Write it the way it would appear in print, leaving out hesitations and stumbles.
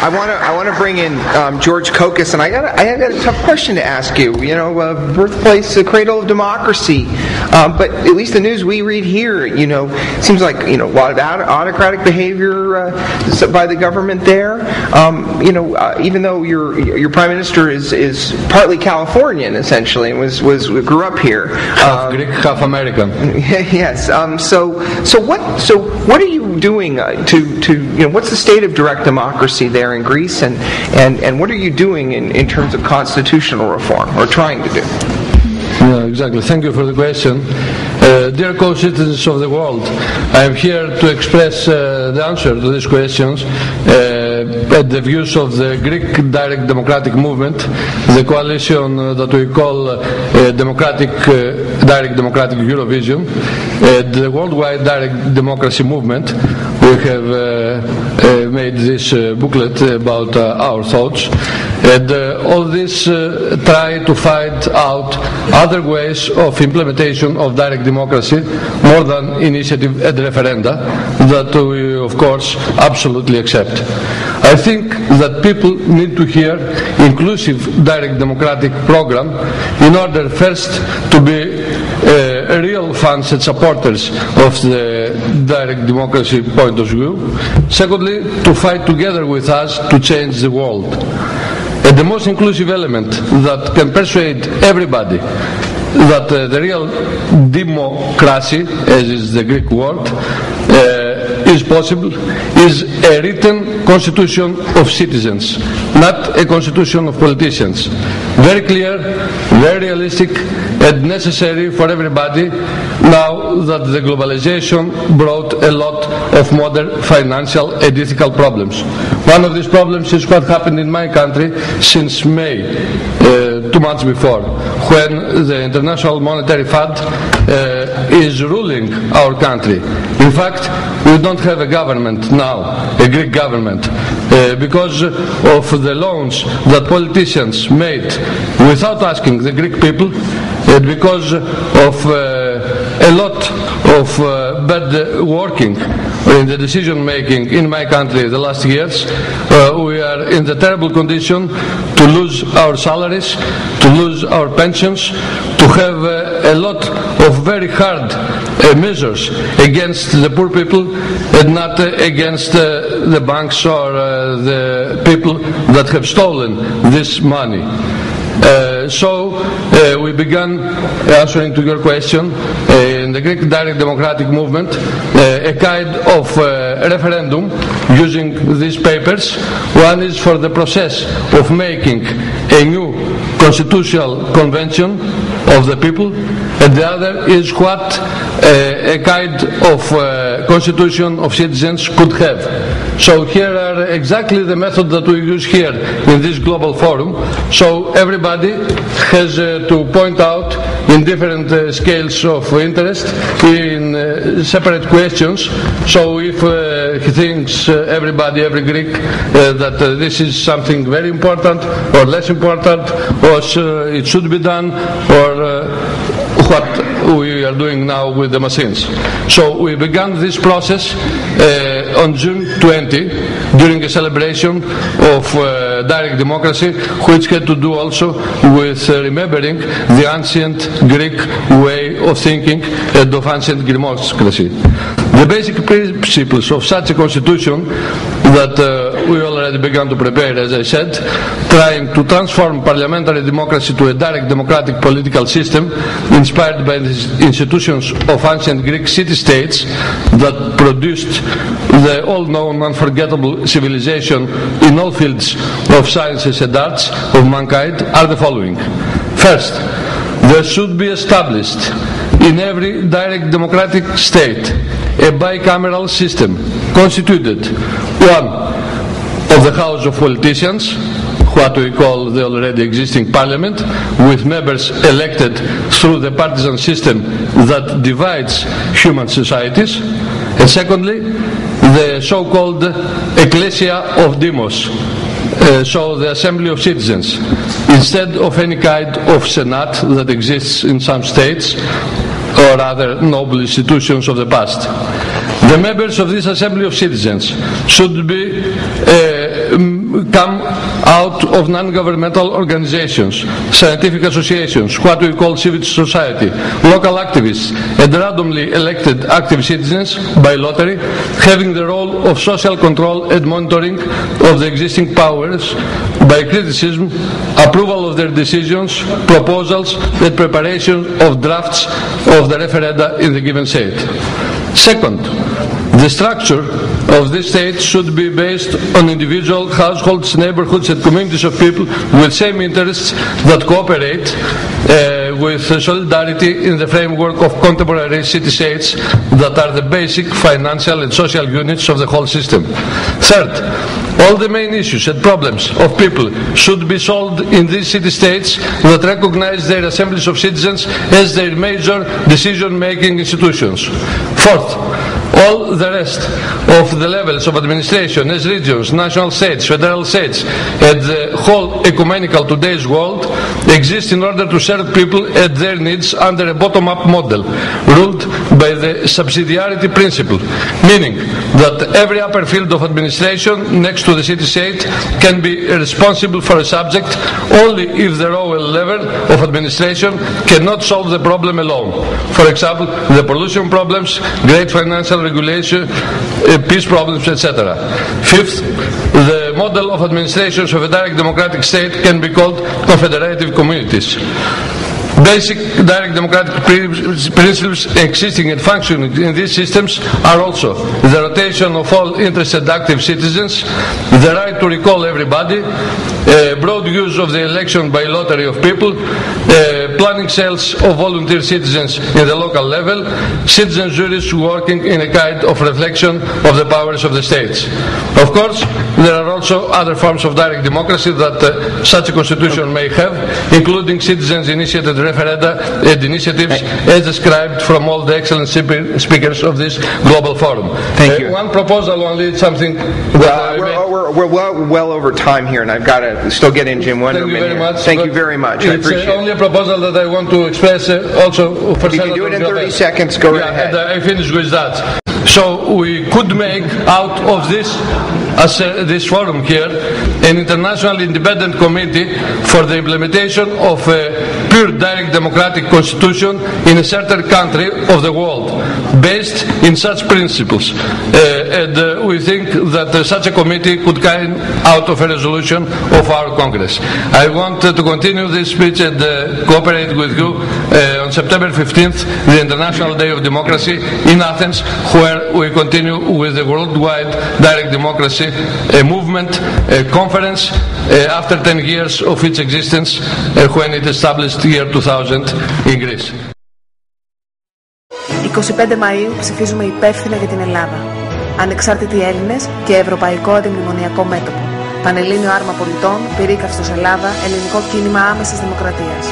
I want to bring in George Kockas, and I got a tough question to ask you. You know, birthplace, the cradle of democracy, but at least the news we read here, you know, seems like a lot of autocratic behavior by the government there. Even though your prime minister is partly Californian essentially, and grew up here, half Greek, half American. Yes. So what are you doing to what's the state of direct democracy there in Greece, and what are you doing in terms of constitutional reform, or trying to do? Yeah, exactly. Thank you for the question. Dear co-citizens of the world, I am here to express the answer to these questions at the views of the Greek Direct Democratic Movement, the coalition that we call Direct Democratic Eurovision, the worldwide Direct Democracy Movement. We have made this booklet about our thoughts, and all this try to find out other ways of implementation of direct democracy more than initiative and referenda that we of course absolutely accept. I think that people need to hear inclusive direct democratic program in order first to be real fans and supporters of the direct democracy point of view. Secondly, to fight together with us to change the world. And the most inclusive element that can persuade everybody that the real democracy, as is the Greek word, is possible, is a written constitution of citizens, not a constitution of politicians. Very clear, very realistic, and necessary for everybody now that the globalization brought a lot of modern financial and ethical problems. One of these problems is what happened in my country since May, 2 months before, when the International Monetary Fund is ruling our country. In fact, we don't have a government now, a Greek government, because of the loans that politicians made without asking the Greek people, and because of a lot of bad working in the decision making in my country the last years. We are in the terrible condition to lose our salaries, to lose our pensions, to have a lot of very hard measures against the poor people and not against the banks or the people that have stolen this money. So we began, answering to your question, in the Greek Direct Democratic Movement, a kind of referendum using these papers. One is for the process of making a new constitutional convention of the people, and the other is what a kind of constitution of citizens could have. So here are exactly the method that we use here in this global forum. So everybody has to point out in different scales of interest in separate questions. So if he thinks, every Greek, that this is something very important or less important, or it should be done, or what we are doing now with the machines. So we began this process on June 20 during a celebration of direct democracy, which had to do also with remembering the ancient Greek way of thinking and of ancient democracy. The basic principles of such a constitution that we already began to prepare, as I said, trying to transform parliamentary democracy to a direct democratic political system inspired by the institutions of ancient Greek city-states that produced the all-known unforgettable civilization in all fields of sciences and arts of mankind are the following. First, there should be established in every direct democratic state a bicameral system constituted, one, of the House of Politicians, what we call the already existing parliament, with members elected through the partisan system that divides human societies, and secondly, the so-called Ecclesia of Demos, so the assembly of citizens, instead of any kind of senate that exists in some states or other noble institutions of the past. The members of this assembly of citizens should be come out of non-governmental organizations, scientific associations, what we call civil society, local activists, and randomly elected active citizens by lottery, having the role of social control and monitoring of the existing powers by criticism, approval of their decisions, proposals, and preparation of drafts of the referenda in the given state. Second, the structure of this state should be based on individual households, neighborhoods, and communities of people with same interests that cooperate with solidarity in the framework of contemporary city-states that are the basic financial and social units of the whole system. Third, all the main issues and problems of people should be solved in these city-states that recognize their assemblies of citizens as their major decision-making institutions. Fourth, all the rest of the levels of administration as regions, national states, federal states, and the whole ecumenical today's world exist in order to serve people and their needs under a bottom-up model ruled by the subsidiarity principle, meaning that every upper field of administration next to the city-state can be responsible for a subject only if the lower level of administration cannot solve the problem alone. For example, the pollution problems, great financial regulation, peace problems, etc. Fifth, the model of administrations of a direct democratic state can be called confederative communities. Basic direct democratic principles existing and functioning in these systems are also the rotation of all interested active citizens, the right to recall everybody, broad use of the election by lottery of people, planning cells of volunteer citizens in the local level, citizen juries working in a kind of reflection of the powers of the states. Of course, there are also other forms of direct democracy that such a constitution may have, including citizens-initiated referenda and initiatives as described from all the excellent speakers of this global forum. Thank you. One proposal only, something we're well over time here, and I've got to still get in Jim Wonderman. Thank you very much. Thank you very much. I appreciate it. Only a proposal that I want to express also for If you can do it in 30 seconds, go right ahead. And I finish with that. So we could make out of this, as this forum here, an international independent committee for the implementation of a pure direct democratic constitution in a certain country of the world, based in such principles. And we think that such a committee could come out of a resolution of our Congress. I want to continue this speech and cooperate with you on September 15th, the International Day of Democracy in Athens, where we continue with the worldwide direct democracy movement, conference after 10 years of its existence when it established year 2000 in Greece. 25 Μαΐου ψηφίζουμε υπεύθυνα για την Ελλάδα. Ανεξάρτητοι Έλληνες και Ευρωπαϊκό Αντιμνημονιακό Μέτωπο. Πανελλήνιο Άρμα Πολιτών, πυρήκαυστος Ελλάδα, Ελληνικό Κίνημα Άμεσης Δημοκρατίας.